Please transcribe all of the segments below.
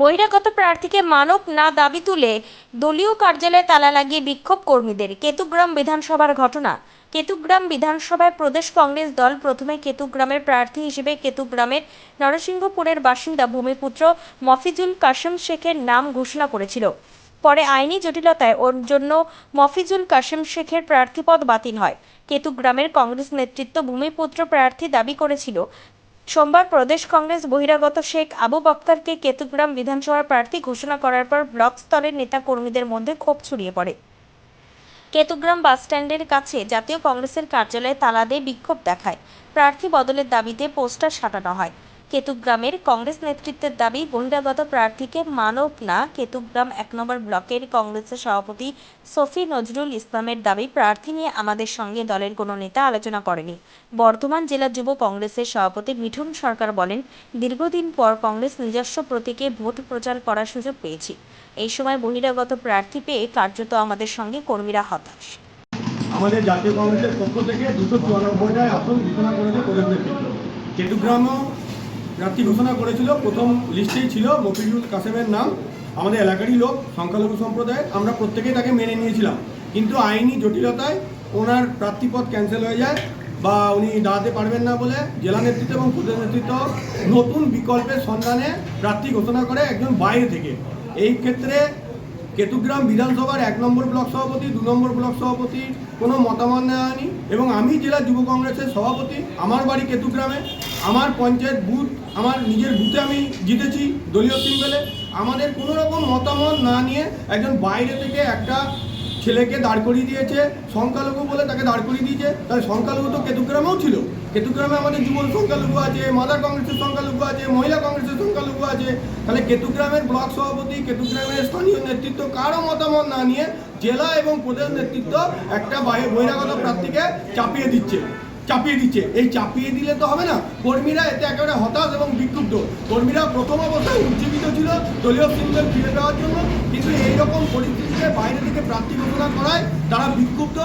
বহিরাগত প্রার্থীকে মানব না দাবি তুলে দলীয় কার্যালয়ে তালা লাগিয়ে বিক্ষোভ কর্মীদের। কেতুগ্রাম বিধানসভার ঘটনা। কেতুগ্রাম বিধানসভায় প্রদেশ কংগ্রেস দল প্রথমে কেতুগ্রামের প্রার্থী হিসেবে কেতুগ্রামের নরসিংহপুরের বাসিন্দা ভূমিপুত্র মফিজুল কাশেম শেখের নাম ঘোষণা করেছিল। পরে আইনি জটিলতায় ওর জন্য মফিজুল কাশেম শেখের প্রার্থীপদ বাতিল হয়। কেতুগ্রামের কংগ্রেস নেতৃত্ব ভূমিপুত্র প্রার্থী দাবি করেছিল। সোমবার প্রদেশ কংগ্রেস বহিরাগত শেখ আবু বক্তারকে কেতুগ্রাম বিধানসভার প্রার্থী ঘোষণা করার পর ব্লক স্তরের নেতা কর্মীদের মধ্যে ক্ষোভ ছড়িয়ে পড়ে। কেতুগ্রাম বাসস্ট্যান্ডের কাছে জাতীয় কংগ্রেসের কার্যালয়ে তালা দিয়ে বিক্ষোভ দেখায়। প্রার্থী বদলের দাবিতে পোস্টার সাঁটানো হয়। কেতুগ্রামের কংগ্রেস নেতৃত্বের দাবি, বহিরাগত প্রার্থীকে মানব না। কেতুগ্রাম ১ নম্বর ব্লকের কংগ্রেসের সভাপতি সফি নজরুল ইসলামের দাবি, প্রার্থী নিয়ে আমাদের সঙ্গে দলের কোনো নেতা আলোচনা করেনি। বর্ধমান জেলা যুব কংগ্রেসের সভাপতি মিঠুন সরকার বলেন, দীর্ঘদিন পর কংগ্রেস নিজস্ব প্রতীকে ভোট প্রচার করার সুযোগ পেয়েছি। এই সময় বহিরাগত প্রার্থী পেয়ে কার্যত আমাদের সঙ্গে কর্মীরা হতাশ। আমাদের জাতীয় কংগ্রেসের পক্ষ থেকে 294টায় আসন ঘোষণা করেছে প্রদেশ নেতৃত্ব। কেতুগ্রামও প্রার্থী ঘোষণা করেছিল। প্রথম লিস্টেই ছিল মফিজুল কাশেমের নাম। আমাদের এলাকারই লোক, সংখ্যালঘু সম্প্রদায়ের, আমরা প্রত্যেকেই তাকে মেনে নিয়েছিলাম। কিন্তু আইনি জটিলতায় ওনার প্রার্থীপদ ক্যান্সেল হয়ে যায় বা উনি দাঁড়াতে পারবেন না বলে জেলা নেতৃত্ব এবং প্রদেশ নেতৃত্ব নতুন বিকল্পের সন্ধানে প্রার্থী ঘোষণা করে একজন বাইরে থেকে। এই ক্ষেত্রে কেতুগ্রাম বিধানসভার 1 নম্বর ব্লক সভাপতি, 2 নম্বর ব্লক সভাপতির কোনো মতামত নেওয়া হয়নি এবং আমি জেলা যুব কংগ্রেসের সভাপতি। আমার বাড়ি কেতুগ্রামে, আমার পঞ্চায়েত বুথ, আমার নিজের বুথে আমি জিতেছি দলীয় সিম্বলে। আমাদের কোনো রকম মতামত না নিয়ে একজন বাইরে থেকে একটা ছেলেকে দাঁড় করিয়ে দিয়েছে, সংখ্যালঘু বলে তাকে দাঁড় করিয়ে দিয়েছে। তাহলে সংখ্যালঘু তো কেতুগ্রামেও ছিল। কেতুগ্রামে আমাদের যুব সংখ্যালঘু আছে, মাদার কংগ্রেসের সংখ্যালঘু আছে, মহিলা কংগ্রেসের সংখ্যালঘু আছে। তাহলে কেতুগ্রামের ব্লক সভাপতি, কেতুগ্রামের স্থানীয় নেতৃত্ব কারো মতামত না নিয়ে জেলা এবং প্রদেশ নেতৃত্ব একটা বহিরাগত প্রার্থীকে চাপিয়ে দিচ্ছে। এই চাপিয়ে দিলে তো হবে না। কর্মীরা এতে একেবারে হতাশ এবং বিক্ষুব্ধ। কর্মীরা প্রথম অবস্থায় উজ্জীবিত ছিল দলীয় সিম্বল ফিরে পাওয়ার জন্য, কিন্তু এইরকম পরিস্থিতিতে বাইরে থেকে প্রার্থী ঘোষণা করায় তারা বিক্ষুব্ধ।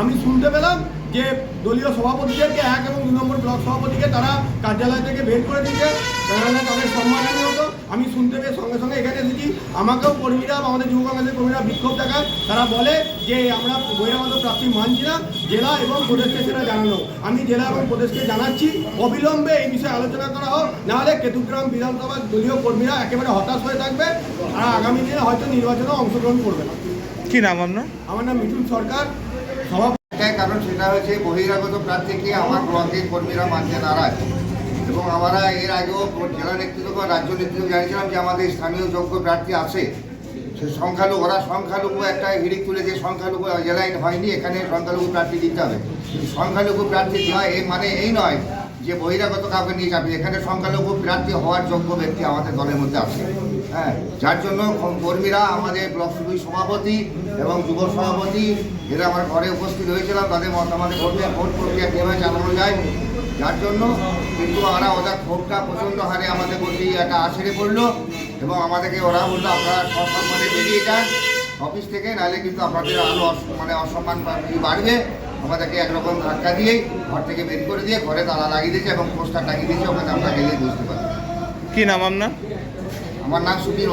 আমি শুনতে পেলাম যে দলীয় সভাপতিদেরকে 1 এবং 2 নম্বর ব্লক সভাপতিকে তারা কার্যালয় থেকে বের করে দিচ্ছে, কেননা তাদের সম্মানহানি হতো। আমি শুনতে পেয়ে সঙ্গে সঙ্গে এখানে এসেছি। আমাকেও কর্মীরা, আমাদের যুব কংগ্রেসের কর্মীরা বিক্ষোভ দেখায়। তারা বলে যে আমরা বহিরাগত প্রার্থী মানছি না, জেলা এবং প্রদেশকে সেটা জানানো। আমি জেলা এবং প্রদেশকে জানাচ্ছি অবিলম্বে এই বিষয়ে আলোচনা করা হোক, নাহলে কেতুগ্রাম বিধানসভার দলীয় কর্মীরা একেবারে হতাশ হয়ে থাকবে আর আগামী দিনে হয়তো নির্বাচনেও অংশগ্রহণ করবে না। কি নাম আপনার? আমার নাম মিঠুন সরকার, সভাপতি। কারণ সেটা হচ্ছে বহিরাগত প্রার্থীকে আমার ব্লকের কর্মীরা মানতে নারাজ এবং আমরা এর আগেও জেলা নেতৃত্ব বা রাজ্য নেতৃত্ব জানিয়েছিলাম যে আমাদের স্থানীয় যোগ্য প্রার্থী আছে। সে সংখ্যালঘু, ওরা সংখ্যালঘু একটা হিড়িক তুলে যে সংখ্যালঘু জেলায় হয়নি, এখানে সংখ্যালঘু প্রার্থী দিতে হবে। সংখ্যালঘু প্রার্থী দেওয়া মানে এই নয় যে বহিরাগত কাউকে নিয়ে যাবে। এখানে সংখ্যালঘু প্রার্থী হওয়ার যোগ্য ব্যক্তি আমাদের দলের মধ্যে আছে। হ্যাঁ, যার জন্য কর্মীরা, আমাদের ব্লক সভাপতি এবং যুব সভাপতি এরা আমার ঘরে উপস্থিত হয়েছিলাম। তাদের মতামতে ভোট প্রক্রিয়া কীভাবে চালানো যায়, যার জন্য কিন্তু ওদের ক্ষোভটা প্রচণ্ড হারে আমাদের প্রতি একটা আছড়ে পড়লো এবং আমাদেরকে ওরা বললো আপনারা সসম্মানে বেরিয়ে যান অফিস থেকে, নাহলে কিন্তু আপনাদের আরও অসম্মান বাড়বে। আমাদেরকে একরকম ধাক্কা দিয়েই ঘর থেকে বের করে দিয়ে ঘরে তালা লাগিয়ে দিয়েছে এবং পোস্টার লাগিয়ে দিয়েছে। ওখানে আমরা গেলে বুঝতে পারি। কি নাম আপনার? আমার নাম সুধীর।